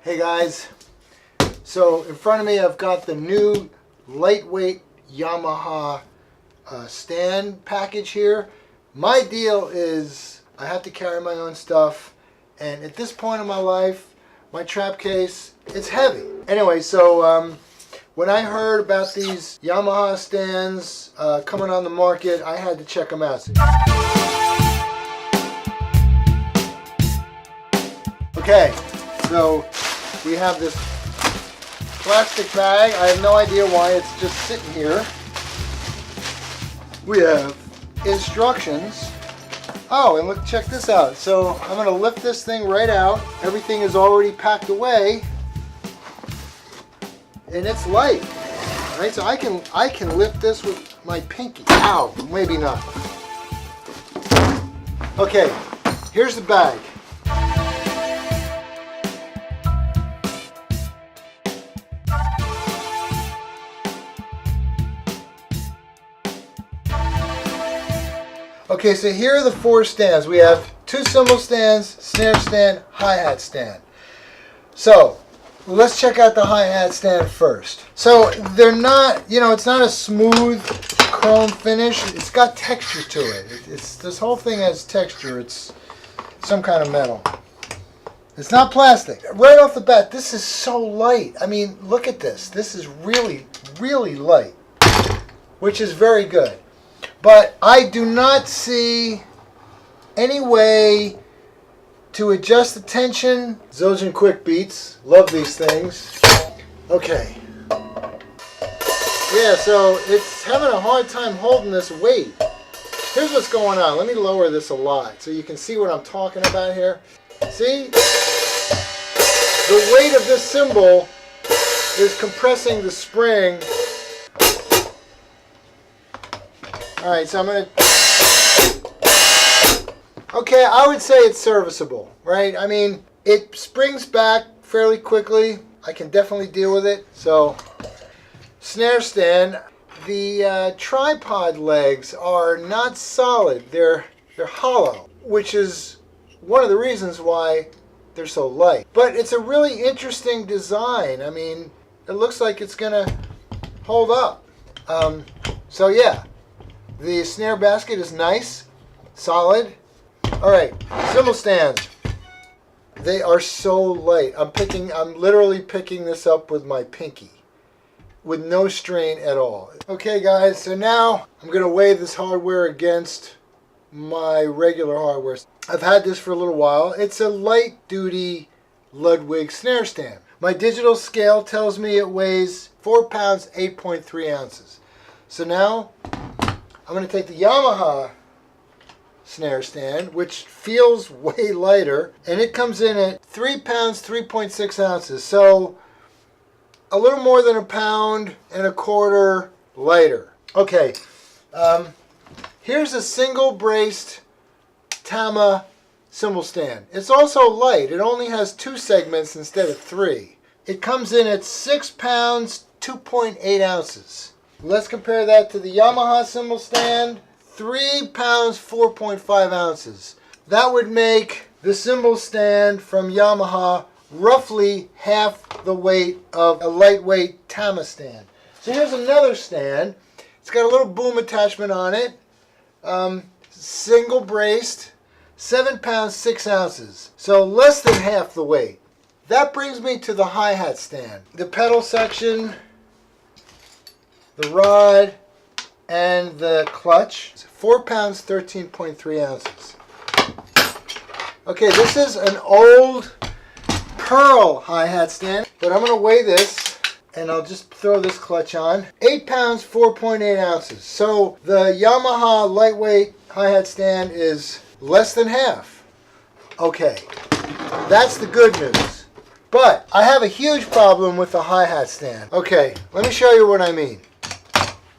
Hey guys, so in front of me I've got the new lightweight Yamaha stand package here. My deal is I have to carry my own stuff, and at this point in my life, my trap case, it's heavy. Anyway, so when I heard about these Yamaha stands coming on the market, I had to check them out. Okay, so we have this plastic bag. I have no idea why it's just sitting here. We have instructions. Oh, and look, check this out. So I'm going to lift this thing right out. Everything is already packed away, and it's light. All right, so I can lift this with my pinky. Ow, maybe not. Okay, here's the bag. Okay, so here are the four stands. We have two cymbal stands, snare stand, hi-hat stand. So let's check out the hi-hat stand first. So they're not, it's not a smooth chrome finish. It's got texture to it. This whole thing has texture. It's some kind of metal. It's not plastic. Right off the bat, this is so light. I mean, look at this. This is really, really light, which is very good. But I do not see any way to adjust the tension. Zildjian Quick Beats. Love these things. Okay. Yeah, so it's having a hard time holding this weight. Here's what's going on. Let me lower this a lot so you can see what I'm talking about here. See? The weight of this cymbal is compressing the spring. Alright, so I'm going to... Okay, I would say it's serviceable, right? I mean, it springs back fairly quickly. I can definitely deal with it. So, snare stand. The tripod legs are not solid. They're hollow, which is one of the reasons why they're so light. But it's a really interesting design. I mean, it looks like it's going to hold up. So yeah. The snare basket is nice, solid. All right, cymbal stands. They are so light. I'm literally picking this up with my pinky, with no strain at all. Okay, guys. So now I'm gonna weigh this hardware against my regular hardware. I've had this for a little while. It's a light-duty Ludwig snare stand. My digital scale tells me it weighs 4 pounds 8.3 ounces. So now I'm going to take the Yamaha snare stand, which feels way lighter, and it comes in at 3 pounds 3.6 ounces. So a little more than 1.25 pounds lighter. Okay, here's a single braced Tama cymbal stand. It's also light. It only has 2 segments instead of 3. It comes in at 6 pounds 2.8 ounces. Let's compare that to the Yamaha cymbal stand, 3 pounds 4.5 ounces. That would make the cymbal stand from Yamaha roughly half the weight of a lightweight Tama stand. So here's another stand. It's got a little boom attachment on it, single braced, 7 pounds 6 ounces. So less than half the weight. That brings me to the hi-hat stand. The pedal section, the rod, and the clutch. 4 pounds 13.3 ounces. Okay, this is an old Pearl hi-hat stand, but I'm going to weigh this, and I'll just throw this clutch on. 8 pounds 4.8 ounces. So the Yamaha lightweight hi-hat stand is less than half. Okay, that's the good news. But I have a huge problem with the hi-hat stand. Okay, let me show you what I mean.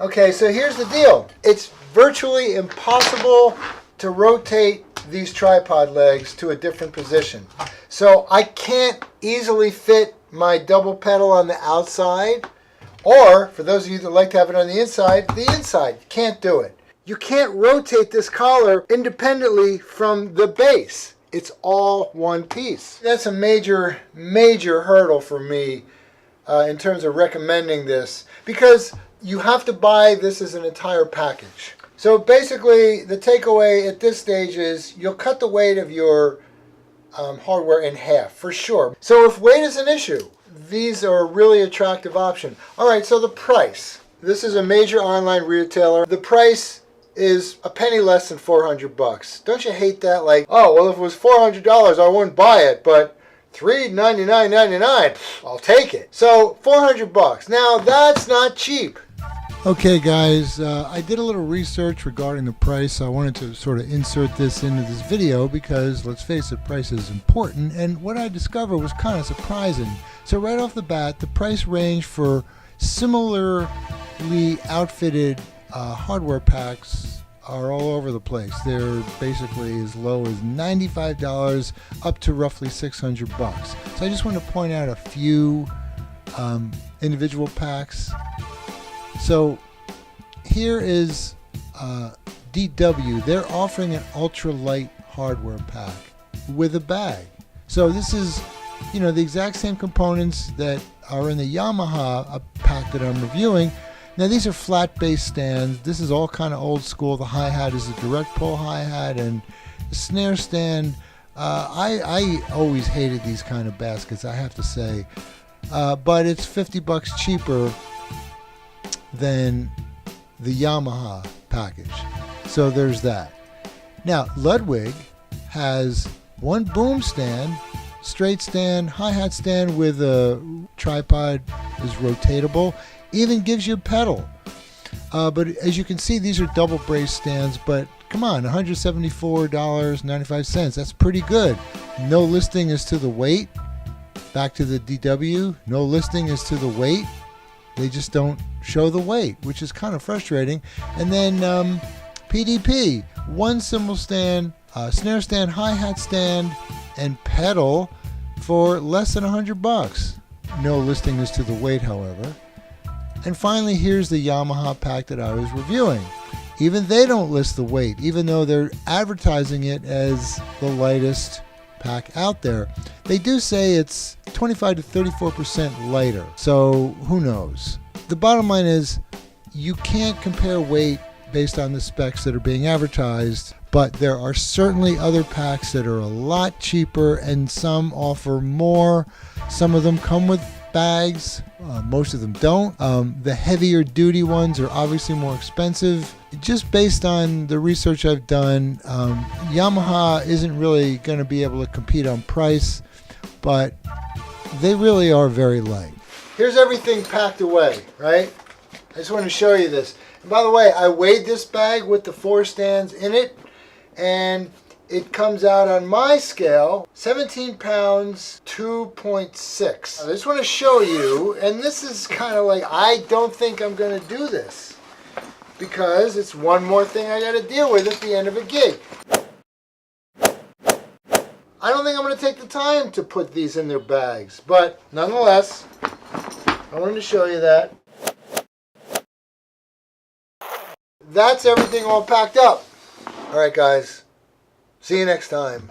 Okay, so here's the deal. It's virtually impossible to rotate these tripod legs to a different position. So I can't easily fit my double pedal on the outside, or for those of you that like to have it on the inside. Can't do it. You can't rotate this collar independently from the base. it's all one piece. That's a major hurdle for me in terms of recommending this, because you have to buy this as an entire package. So basically the takeaway at this stage is you'll cut the weight of your hardware in half for sure. So if weight is an issue, these are a really attractive option. All right, so the price. This is a major online retailer. The price is a penny less than 400 bucks. Don't you hate that? Like, oh, well, if it was $400, I wouldn't buy it, but $399.99, I'll take it. So 400 bucks. Now that's not cheap. Okay, guys, I did a little research regarding the price. I wanted to sort of insert this into this video because, let's face it, price is important. And what I discovered was kind of surprising. So right off the bat, the price range for similarly outfitted hardware packs are all over the place. They're basically as low as $95 up to roughly 600 bucks. So I just want to point out a few individual packs. So here is DW. They're offering an ultralight hardware pack with a bag. So this is, you know, the exact same components that are in the Yamaha pack that I'm reviewing. Now these are flat bass stands. This is all kind of old school. The hi-hat is a direct pull hi-hat, and the snare stand. I always hated these kind of baskets, I have to say, but it's 50 bucks cheaper than the Yamaha package. So there's that. Now Ludwig has one boom stand, straight stand, hi-hat stand with a tripod, is rotatable, even gives you a pedal. But as you can see, these are double brace stands, but come on, $174.95, that's pretty good. No listing as to the weight. Back to the DW, no listing as to the weight. They just don't show the weight, which is kind of frustrating. And then PDP, one cymbal stand, snare stand, hi-hat stand, and pedal for less than 100 bucks. No listing as to the weight, however. And finally, here's the Yamaha pack that I was reviewing. Even they don't list the weight, even though they're advertising it as the lightest pack out there. They do say it's 25 to 34% lighter, so who knows? The bottom line is you can't compare weight based on the specs that are being advertised, but there are certainly other packs that are a lot cheaper, and some offer more. Some of them come with bags, most of them don't. The heavier duty ones are obviously more expensive. Just based on the research I've done, Yamaha isn't really going to be able to compete on price, but they really are very light. Here's everything packed away, right? I just want to show you this. And by the way, I weighed this bag with the 4 stands in it, and it comes out on my scale 17 pounds 2.6. I just want to show you, and this is kind of like, I don't think I'm going to do this because it's one more thing I got to deal with at the end of a gig. I don't think I'm going to take the time to put these in their bags, but nonetheless, I wanted to show you that. That's everything all packed up. All right, guys. See you next time.